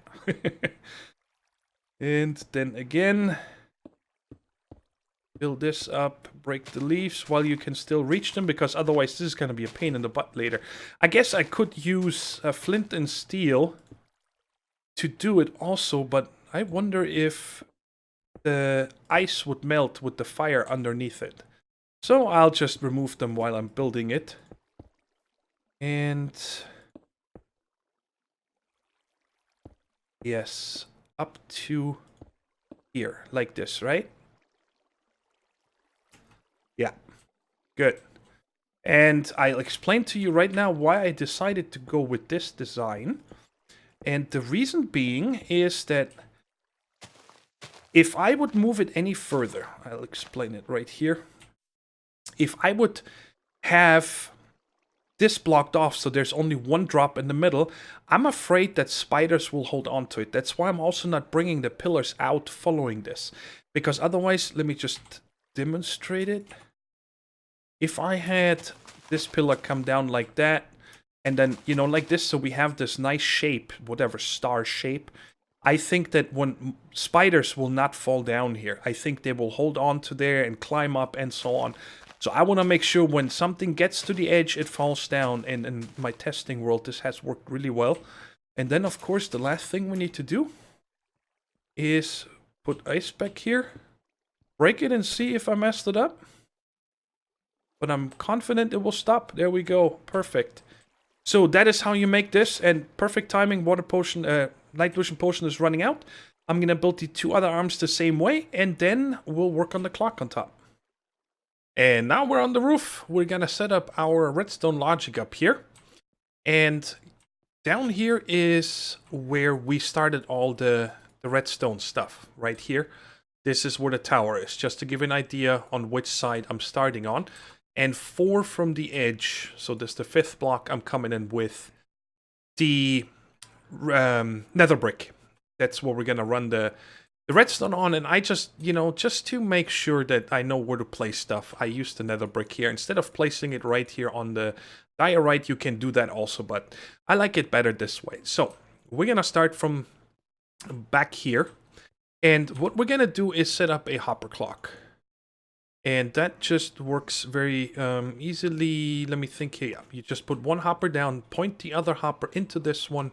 And then again, build this up, break the leaves while you can still reach them, because otherwise this is going to be a pain in the butt later. I guess I could use flint and steel to do it also, but I wonder if the ice would melt with the fire underneath it. So I'll just remove them while I'm building it. And yes, up to here, like this, right? Yeah, good. And I'll explain to you right now why I decided to go with this design. And the reason being is that if I would move it any further, I'll explain it right here. If I would have this blocked off, so there's only one drop in the middle. I'm afraid that spiders will hold on to it. That's why I'm also not bringing the pillars out following this. Because otherwise, let me just demonstrate it. If I had this pillar come down like that, and then, you know, like this, so we have this nice shape, whatever, star shape. I think that when spiders will not fall down here. I think they will hold on to there and climb up and so on. So I want to make sure when something gets to the edge, it falls down. And in my testing world, this has worked really well. And then, of course, the last thing we need to do is put ice back here. Break it and see if I messed it up. But I'm confident it will stop. There we go. Perfect. So that is how you make this. And perfect timing. Water potion, night vision potion is running out. I'm going to build the two other arms the same way. And then we'll work on the clock on top. And now we're on the roof. We're going to set up our redstone logic up here. And down here is where we started all the redstone stuff. Right here. This is where the tower is. Just to give an idea on which side I'm starting on. And 4 from the edge. So this is the 5th block I'm coming in with. The nether brick. That's where we're going to run the redstone on. And I just, you know, just to make sure that I know where to place stuff, I use the nether brick here. Instead of placing it right here on the diorite, you can do that also. But I like it better this way. So we're going to start from back here. And what we're going to do is set up a hopper clock. And that just works very easily. Let me think here. You just put one hopper down, point the other hopper into this one,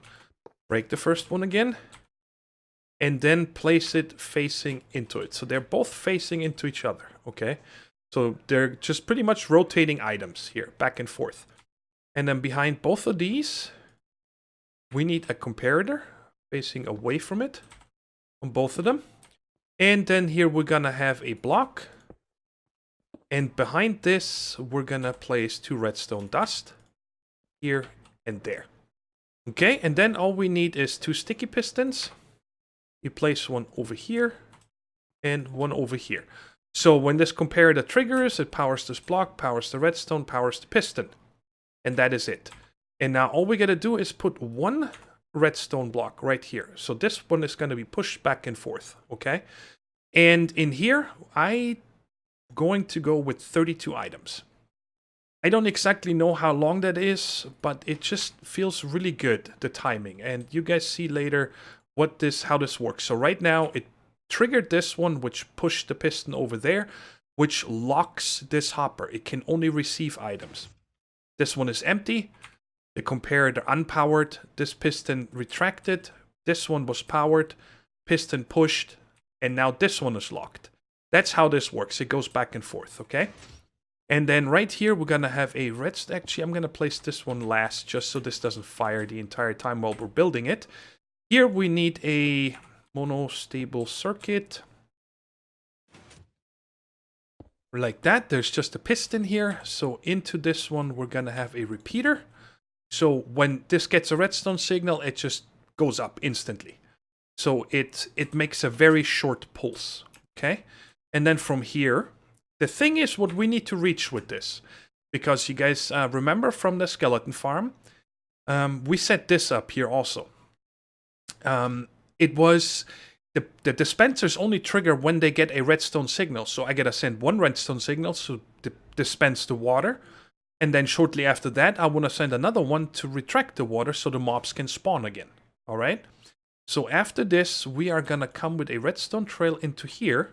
break the first one again, and then place it facing into it. So they're both facing into each other, okay? So they're just pretty much rotating items here, back and forth. And then behind both of these, we need a comparator facing away from it on both of them. And then here we're gonna have a block. And behind this, we're gonna place 2 redstone dust here and there. Okay, and then all we need is 2 sticky pistons. You place one over here and one over here. So when this comparator triggers, it powers this block, powers the redstone, powers the piston. And that is it. And now all we gotta do is put 1 redstone block right here. So this one is gonna be pushed back and forth, okay? And in here, I'm going to go with 32 items. I don't exactly know how long that is, but it just feels really good, the timing. And you guys see later how this works. So right now, it triggered this one, which pushed the piston over there, which locks this hopper. It can only receive items. This one is empty. The comparator unpowered. This piston retracted. This one was powered. Piston pushed. And now this one is locked. That's how this works. It goes back and forth, okay? And then right here, we're going to have a redstone. Actually, I'm going to place this one last, just so this doesn't fire the entire time while we're building it. Here, we need a monostable circuit. Like that. There's just a piston here. So into this one, we're going to have a repeater. So when this gets a redstone signal, it just goes up instantly. So it makes a very short pulse, okay? And then from here, the thing is what we need to reach with this. Because you guys remember from the skeleton farm, we set this up here also. It was, the dispensers only trigger when they get a redstone signal. So I gotta send 1 redstone signal to dispense the water. And then shortly after that, I want to send another one to retract the water so the mobs can spawn again. Alright? So after this, we are gonna come with a redstone trail into here.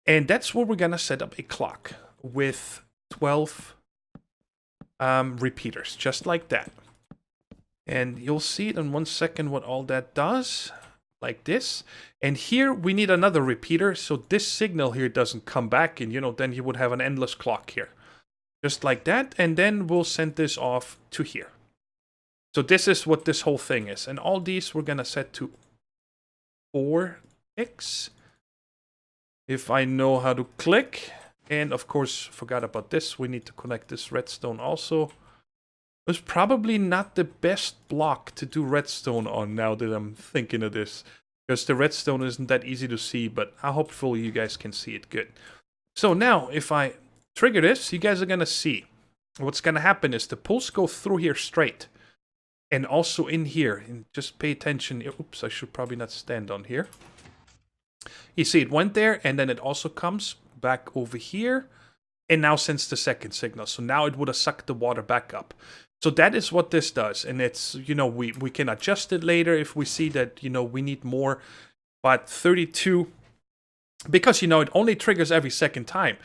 And that's where we're going to set up a clock with 12 repeaters, just like that. And you'll see it in 1 second what all that does, like this. And here we need another repeater, so this signal here doesn't come back, and, you know, then you would have an endless clock here. Just like that, and then we'll send this off to here. So this is what this whole thing is. And all these we're going to set to 4 ticks. If I know how to click. And of course, forgot about this. We need to connect this redstone also. It's probably not the best block to do redstone on now that I'm thinking of this. Because the redstone isn't that easy to see, but hopefully you guys can see it good. So now, if I trigger this, you guys are going to see. what's going to happen is the pulse go through here straight. And also in here. And just pay attention. Oops, I should probably not stand on here. You see, it went there, and then it also comes back over here. And now sends the second signal. So now it would have sucked the water back up. So that is what this does. And it's, you know, we can adjust it later if we see that, you know, we need more. But 32, because, you know, it only triggers every second time.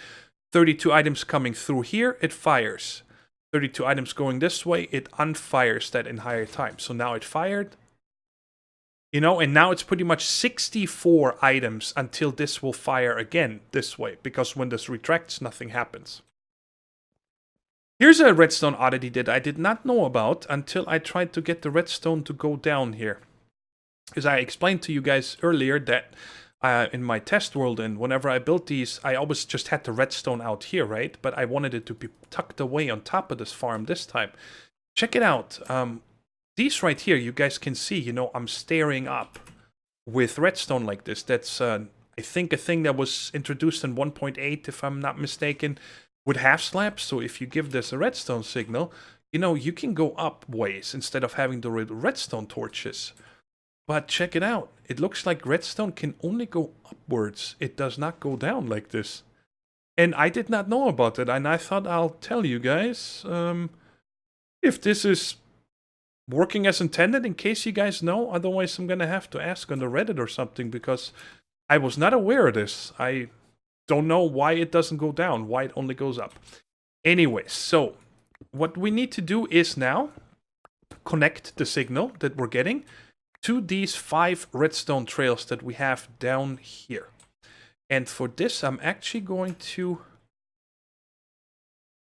32 items coming through here, it fires. 32 items going this way, it unfires that entire time. So now it fired. You know, and now it's pretty much 64 items until this will fire again this way. Because when this retracts, nothing happens. Here's a redstone oddity that I did not know about until I tried to get the redstone to go down here. Because I explained to you guys earlier that in my test world, and whenever I built these, I always just had the redstone out here, right? But I wanted it to be tucked away on top of this farm this time. Check it out. These right here, you guys can see, you know, I'm staring up with redstone like this. That's, I think, a thing that was introduced in 1.8, if I'm not mistaken, with half slabs. So if you give this a redstone signal, you know, you can go up ways instead of having the redstone torches. But check it out. It looks like redstone can only go upwards. It does not go down like this. And I did not know about it. And I thought I'll tell you guys if this is working as intended, in case you guys know. Otherwise, I'm going to have to ask on the Reddit or something, because I was not aware of this. I don't know why it doesn't go down, why it only goes up. Anyway, so what we need to do is now connect the signal that we're getting to these 5 redstone trails that we have down here. And for this, I'm actually going to...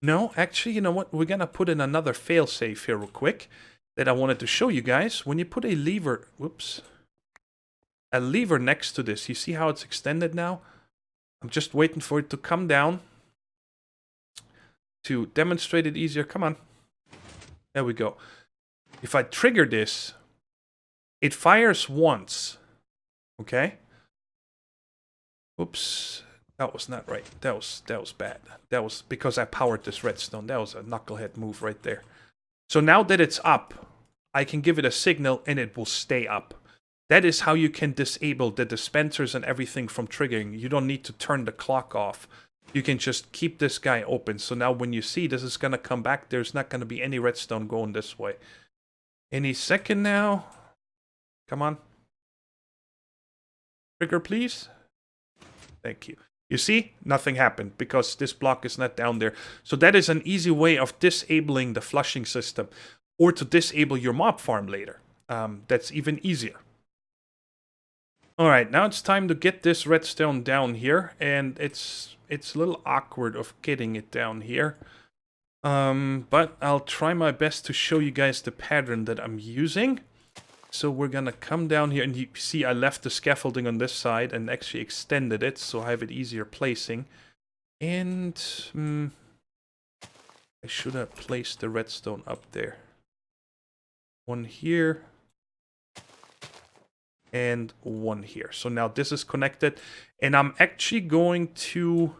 No, actually, you know what? We're going to put in another failsafe here real quick that I wanted to show you guys. When you put a lever... Whoops. A lever next to this, you see how it's extended now? I'm just waiting for it to come down to demonstrate it easier. Come on. There we go. If I trigger this... It fires once, okay? Oops, that was not right. That was bad. That was because I powered this redstone. That was a knucklehead move right there. So now that it's up, I can give it a signal and it will stay up. That is how you can disable the dispensers and everything from triggering. You don't need to turn the clock off. You can just keep this guy open. So now when you see this is going to come back, there's not going to be any redstone going this way. Any second now... Come on. Trigger, please. Thank you. You see? Nothing happened because this block is not down there. So that is an easy way of disabling the flushing system, or to disable your mob farm later. That's even easier. Alright, now it's time to get this redstone down here. And it's a little awkward of getting it down here. But I'll try my best to show you guys the pattern that I'm using. So we're gonna come down here, and you see I left the scaffolding on this side and actually extended it, so I have it easier placing. And I should have placed the redstone up there. One here. And one here. So now this is connected. And I'm actually going to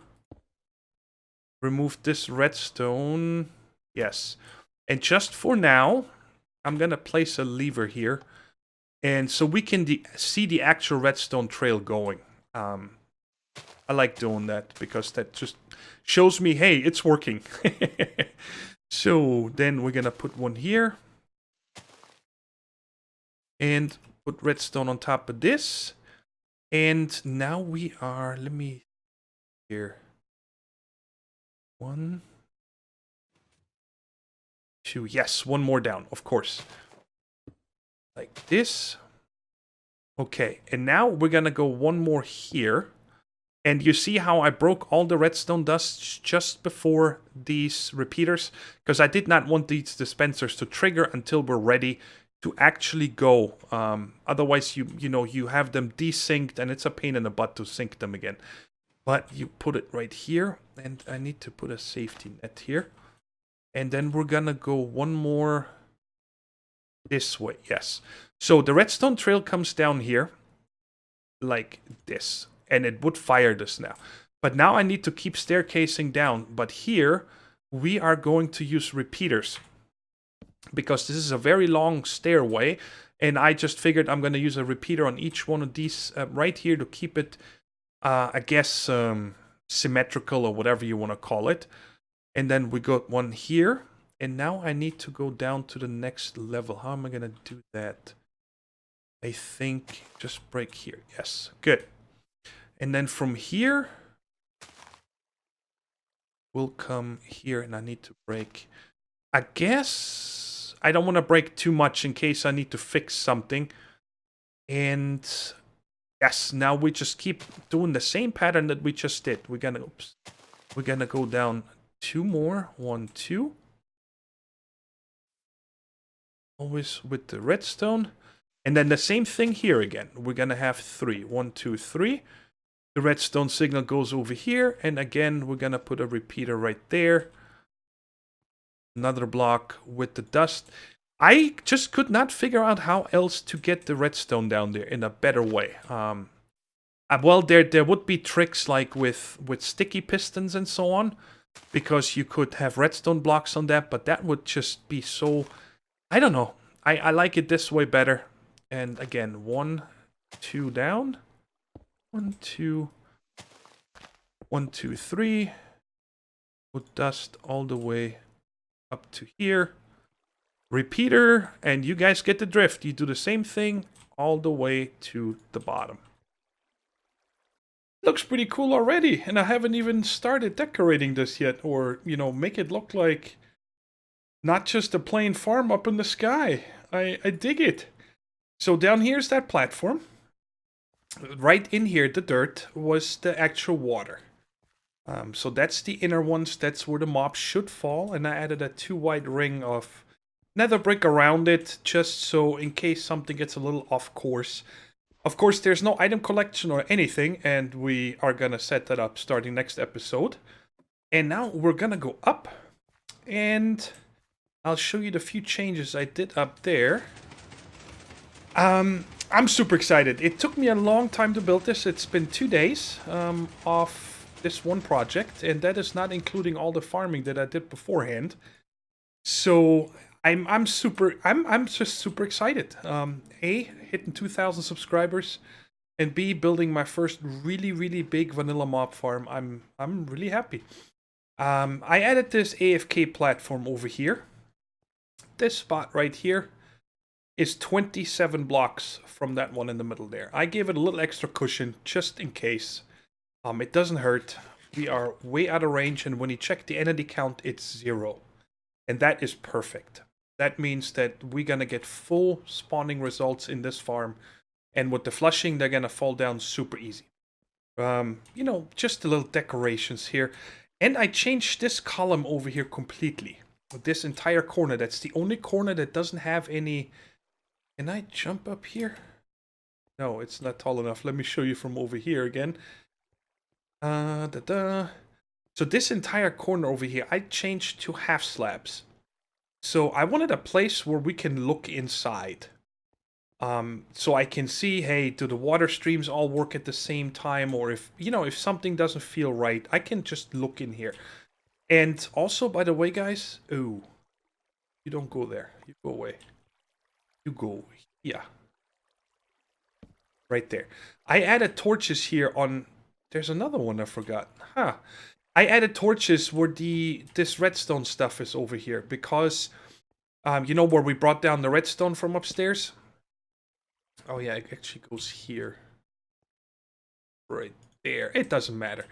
remove this redstone. Yes. And just for now, I'm gonna place a lever here. And so we can see the actual redstone trail going. I like doing that because that just shows me, hey, it's working. So then we're going to put one here. And put redstone on top of this. And now we are, let me, here. 1, 2, yes, one more down, of course. Like this. Okay, and now we're gonna go one more here. And you see how I broke all the redstone dust just before these repeaters? Because I did not want these dispensers to trigger until we're ready to actually go. Otherwise, you have them desynced and it's a pain in the butt to sync them again. But you put it right here, and I need to put a safety net here. And then we're gonna go one more this way, yes. So the redstone trail comes down here like this, and it would fire this now. But now I need to keep staircasing down. But here, we are going to use repeaters. Because this is a very long stairway, and I just figured I'm going to use a repeater on each one of these right here to keep it, I guess, symmetrical or whatever you want to call it. And then we got one here, and now I need to go down to the next level. How am I going to do that? I think just break here. Yes, good. And then from here, we'll come here, and I need to break. I guess I don't want to break too much in case I need to fix something. And yes, now we just keep doing the same pattern that we just did. We're gonna go down 2 more. 1, 2. Always with the redstone. And then the same thing here again. We're gonna have 3. 1, 2, 3. The redstone signal goes over here. And again, we're gonna put a repeater right there. Another block with the dust. I just could not figure out how else to get the redstone down there in a better way. Well, there would be tricks like with sticky pistons and so on, because you could have redstone blocks on that, but that would just be so... I don't know. I like it this way better. And again, 1, 2 down. 1, 2. 1, 2, 3. Put dust all the way up to here. Repeater, and you guys get the drift. You do the same thing all the way to the bottom. Looks pretty cool already, and I haven't even started decorating this yet, or, you know, make it look like not just a plain farm up in the sky. I dig it. So down here's that platform. Right in here, the dirt, was the actual water. So that's the inner ones. That's where the mobs should fall, and I added a 2 wide ring of nether brick around it, just so in case something gets a little off course. Of course, there's no item collection or anything, and we are gonna set that up starting next episode. And now we're gonna go up, and I'll show you the few changes I did up there. I'm super excited. It took me a long time to build this. It's been 2 days of this one project, and that is not including all the farming that I did beforehand. So I'm just super excited. A, hitting 2,000 subscribers, and B, building my first really big vanilla mob farm. I'm really happy. I added this AFK platform over here. This spot right here is 27 blocks from that one in the middle there. I gave it a little extra cushion just in case. It doesn't hurt. We are way out of range, and when you check the entity count, it's 0. And that is perfect. That means that we're gonna get full spawning results in this farm, and with the flushing, they're gonna fall down super easy. You know, just the little decorations here. And I changed this column over here completely. This entire corner, that's the only corner that doesn't have any... Can I jump up here? No, it's not tall enough. Let me show you from over here again. So this entire corner over here, I changed to half slabs. So I wanted a place where we can look inside. So I can see, hey, do the water streams all work at the same time? Or if, you know, if something doesn't feel right, I can just look in here. And also, by the way, guys, oh, you don't go there. You go away. You go here. Right there. I added torches here on... There's another one I forgot. Huh. I added torches where this redstone stuff is over here. Because, you know where we brought down the redstone from upstairs? Oh yeah, it actually goes here. Right there. It doesn't matter.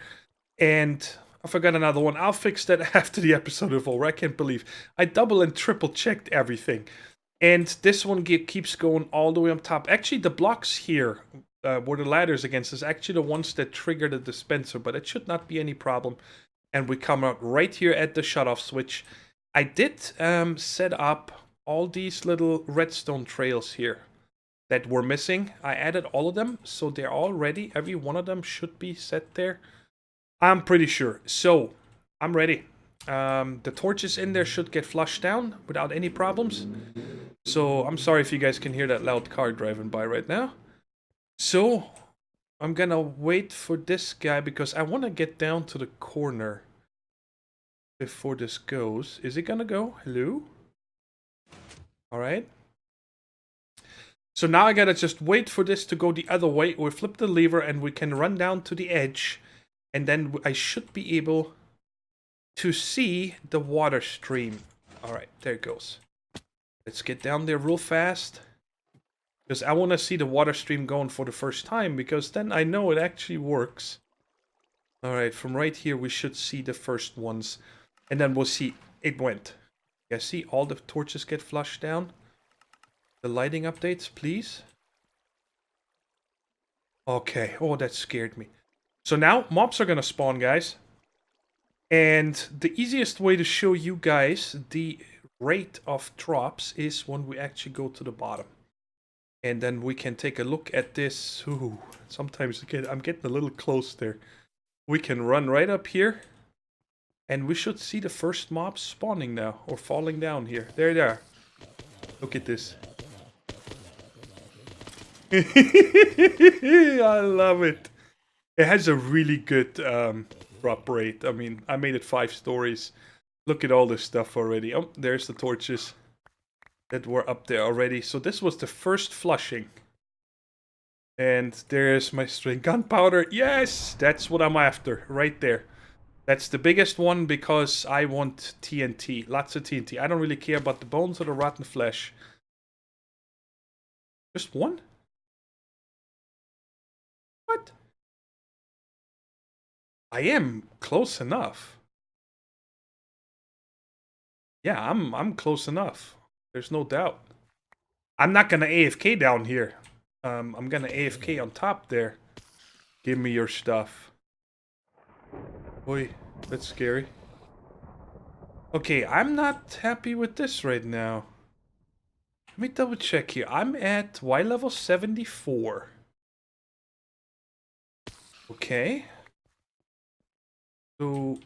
And... I forgot another one. I'll fix that after the episode is over. I can't believe I double and triple checked everything. And this one keeps going all the way up top. Actually, the blocks here, where the ladders against, is actually the ones that trigger the dispenser, but it should not be any problem. And we come out right here at the shutoff switch. I did set up all these little redstone trails here that were missing. I added all of them, so they're all ready. Every one of them should be set there. I'm pretty sure. So, I'm ready. The torches in there should get flushed down without any problems. So, I'm sorry if you guys can hear that loud car driving by right now. So, I'm gonna wait for this guy because I want to get down to the corner before this goes. Is it gonna go? Hello? Alright. So now I gotta just wait for this to go the other way. We flip the lever and we can run down to the edge. And then I should be able to see the water stream. Alright, there it goes. Let's get down there real fast. Because I want to see the water stream going for the first time. Because then I know it actually works. Alright, from right here we should see the first ones. And then we'll see it went. Yeah, see all the torches get flushed down. The lighting updates, please. Okay, oh that scared me. So now mobs are gonna spawn, guys. And the easiest way to show you guys the rate of drops is when we actually go to the bottom. And then we can take a look at this. Ooh, sometimes I'm getting a little close there. We can run right up here. And we should see the first mobs spawning now. Or falling down here. There they are. Look at this. I love it. It has a really good drop rate. I mean, I made it 5 stories. Look at all this stuff already. Oh, there's the torches that were up there already. So this was the first flushing. And there's my string gunpowder. Yes, that's what I'm after. Right there. That's the biggest one because I want TNT. Lots of TNT. I don't really care about the bones or the rotten flesh. Just one? What? I am close enough. Yeah, I'm close enough. There's no doubt. I'm not gonna AFK down here. I'm gonna AFK on top there. Give me your stuff. Boy, that's scary. Okay, I'm not happy with this right now. Let me double check here. I'm at Y level 74. Okay. So,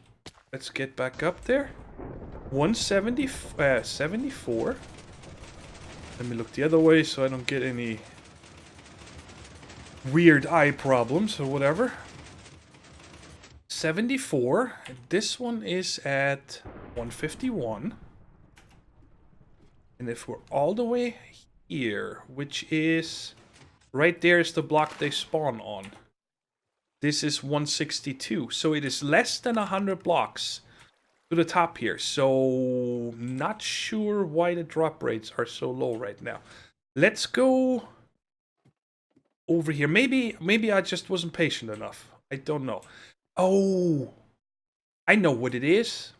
let's get back up there. 74. Let me look the other way so I don't get any weird eye problems or whatever. 74. This one is at 151. And if we're all the way here, which is right there is the block they spawn on. This is 162. So it is less than 100 blocks to the top here. So not sure why the drop rates are so low right now. Let's go over here. Maybe I just wasn't patient enough. I don't know. Oh, I know what it is.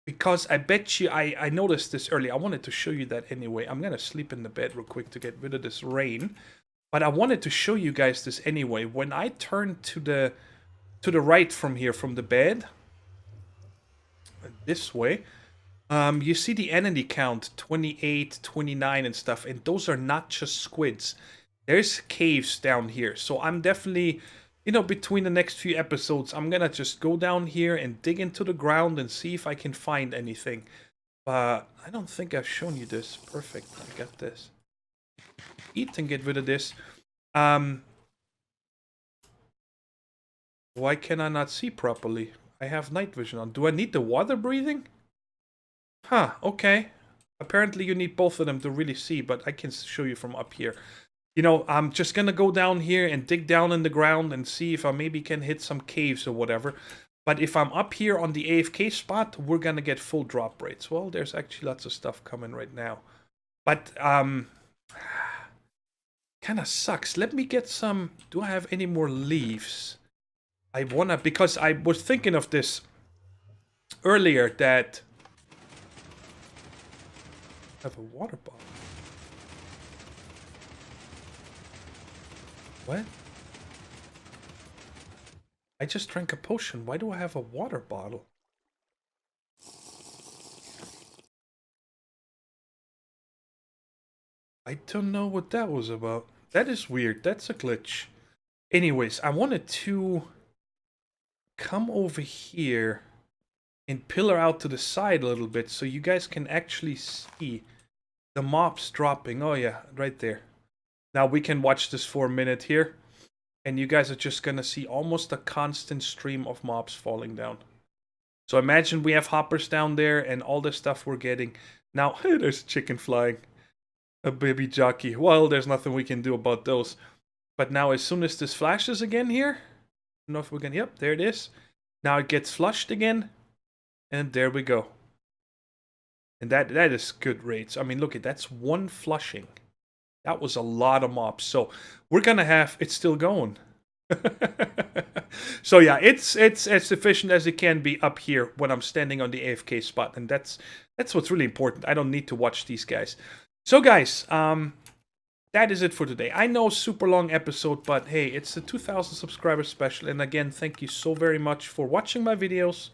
Because I bet you, I noticed this earlier. I wanted to show you that anyway. I'm going to sleep in the bed real quick to get rid of this rain. But I wanted to show you guys this anyway. When I turn to the right from here, from the bed, this way, you see the enemy count, 28, 29 and stuff. And those are not just squids. There's caves down here. So I'm definitely, you know, between the next few episodes, I'm going to just go down here and dig into the ground and see if I can find anything. I don't think I've shown you this. Perfect. I got this. Eat and get rid of this. Why can I not see properly? I have night vision on. Do I need the water breathing? Huh, okay. Apparently you need both of them to really see, but I can show you from up here. You know, I'm just gonna go down here and dig down in the ground and see if I maybe can hit some caves or whatever. But if I'm up here on the AFK spot, we're gonna get full drop rates. Well, there's actually lots of stuff coming right now. But, kind of sucks. Let me get some... Do I have any more leaves? I wanna... Because I was thinking of this earlier that... I have a water bottle. What? I just drank a potion. Why do I have a water bottle? I don't know what that was about. That is weird. That's a glitch. Anyways, I wanted to come over here and pillar out to the side a little bit so you guys can actually see the mobs dropping. Oh yeah, right there. Now we can watch this for a minute here. And you guys are just gonna see almost a constant stream of mobs falling down. So imagine we have hoppers down there and all the stuff we're getting. Now, there's a chicken flying. A baby jockey. Well, there's nothing we can do about those. But now as soon as this flashes again here, I don't know if we can, yep, there it is. Now it gets flushed again. And there we go. And that is good rates. I mean, look at that's one flushing. That was a lot of mobs. So we're gonna have it's still going. So yeah, it's as efficient as it can be up here when I'm standing on the AFK spot, and that's what's really important. I don't need to watch these guys. So guys, that is it for today. I know super long episode, but hey, it's a 2,000 subscriber special, and again, thank you so very much for watching my videos,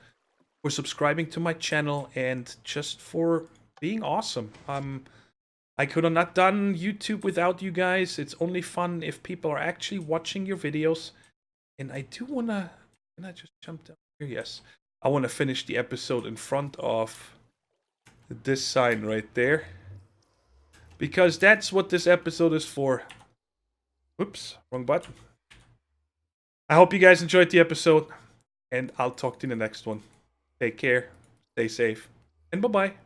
for subscribing to my channel, and just for being awesome. I could have not done YouTube without you guys. It's only fun if people are actually watching your videos. And I do wanna... Can I just jump down here? Yes. I wanna finish the episode in front of this sign right there. Because that's what this episode is for. Whoops, wrong button. I hope you guys enjoyed the episode. And I'll talk to you in the next one. Take care, stay safe, and bye-bye.